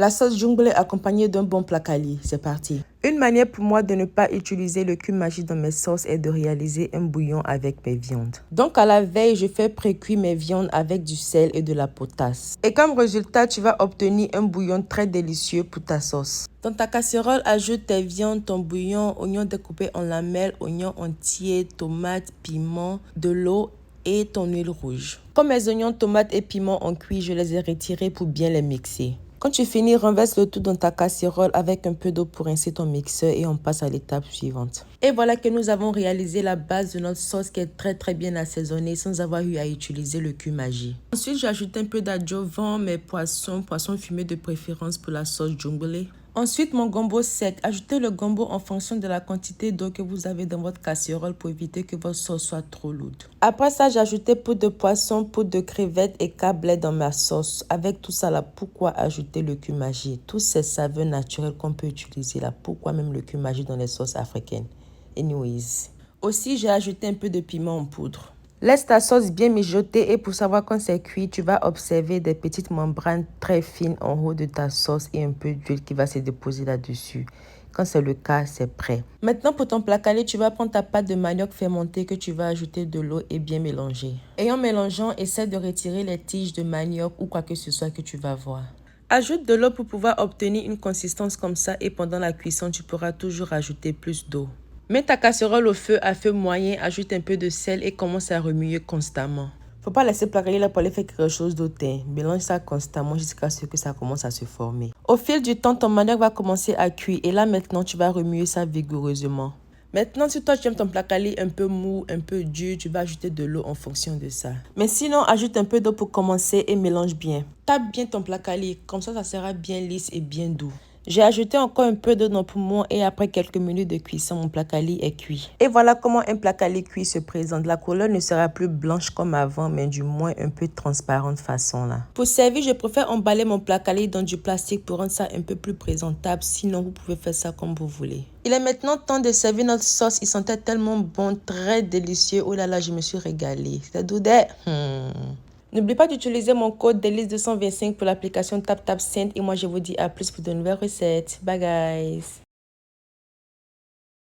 La sauce jungle est accompagnée d'un bon plat quali. C'est parti. Une manière pour moi de ne pas utiliser le cuit magique dans mes sauces est de réaliser un bouillon avec mes viandes. Donc à la veille, je fais pré-cuire mes viandes avec du sel et de la potasse. Et comme résultat, tu vas obtenir un bouillon très délicieux pour ta sauce. Dans ta casserole, ajoute tes viandes, ton bouillon, oignons découpés en lamelles, oignons entiers, tomates, piments, de l'eau et ton huile rouge. Comme mes oignons, tomates et piments ont cuit, je les ai retirés pour bien les mixer. Quand tu finis, renverse le tout dans ta casserole avec un peu d'eau pour rincer ton mixeur et on passe à l'étape suivante. Et voilà que nous avons réalisé la base de notre sauce qui est très bien assaisonnée sans avoir eu à utiliser le cuit magique. Ensuite, j'ai ajouté un peu d'adjuvant, mes poissons fumés de préférence pour la sauce jungle. Ensuite, mon gombo sec. Ajoutez le gombo en fonction de la quantité d'eau que vous avez dans votre casserole pour éviter que votre sauce soit trop lourde. Après ça, j'ai ajouté poudre de poisson, poudre de crevettes et câble dans ma sauce. Avec tout ça là, pourquoi ajouter le cumin magique? Tous ces saveurs naturelles qu'on peut utiliser là. Pourquoi même le cumin magique dans les sauces africaines? Anyways. Aussi, j'ai ajouté un peu de piment en poudre. Laisse ta sauce bien mijoter et pour savoir quand c'est cuit, tu vas observer des petites membranes très fines en haut de ta sauce et un peu d'huile qui va se déposer là-dessus. Quand c'est le cas, c'est prêt. Maintenant, pour ton plat calé, tu vas prendre ta pâte de manioc fermentée que tu vas ajouter de l'eau et bien mélanger. Et en mélangeant, essaie de retirer les tiges de manioc ou quoi que ce soit que tu vas voir. Ajoute de l'eau pour pouvoir obtenir une consistance comme ça et pendant la cuisson, tu pourras toujours ajouter plus d'eau. Mets ta casserole au feu à feu moyen, ajoute un peu de sel et commence à remuer constamment. Faut pas laisser plaquer là pour aller faire quelque chose d'autre. Mélange ça constamment jusqu'à ce que ça commence à se former. Au fil du temps, ton manioc va commencer à cuire et là maintenant tu vas remuer ça vigoureusement. Maintenant, si toi tu aimes ton plat calé un peu mou, un peu dur, tu vas ajouter de l'eau en fonction de ça. Mais sinon, ajoute un peu d'eau pour commencer et mélange bien. Tape bien ton plat calé, comme ça sera bien lisse et bien doux. J'ai ajouté encore un peu d'eau dans le poumon et après quelques minutes de cuisson, mon plat quali est cuit. Et voilà comment un plat quali cuit se présente. La couleur ne sera plus blanche comme avant, mais du moins un peu transparente façon là. Pour servir, je préfère emballer mon plat quali dans du plastique pour rendre ça un peu plus présentable. Sinon, vous pouvez faire ça comme vous voulez. Il est maintenant temps de servir notre sauce. Il sentait tellement bon, très délicieux. Oh là là, je me suis régalée. C'est doudé. N'oublie pas d'utiliser mon code DELICE225 pour l'application TapTapSend et moi je vous dis à plus pour de nouvelles recettes. Bye guys!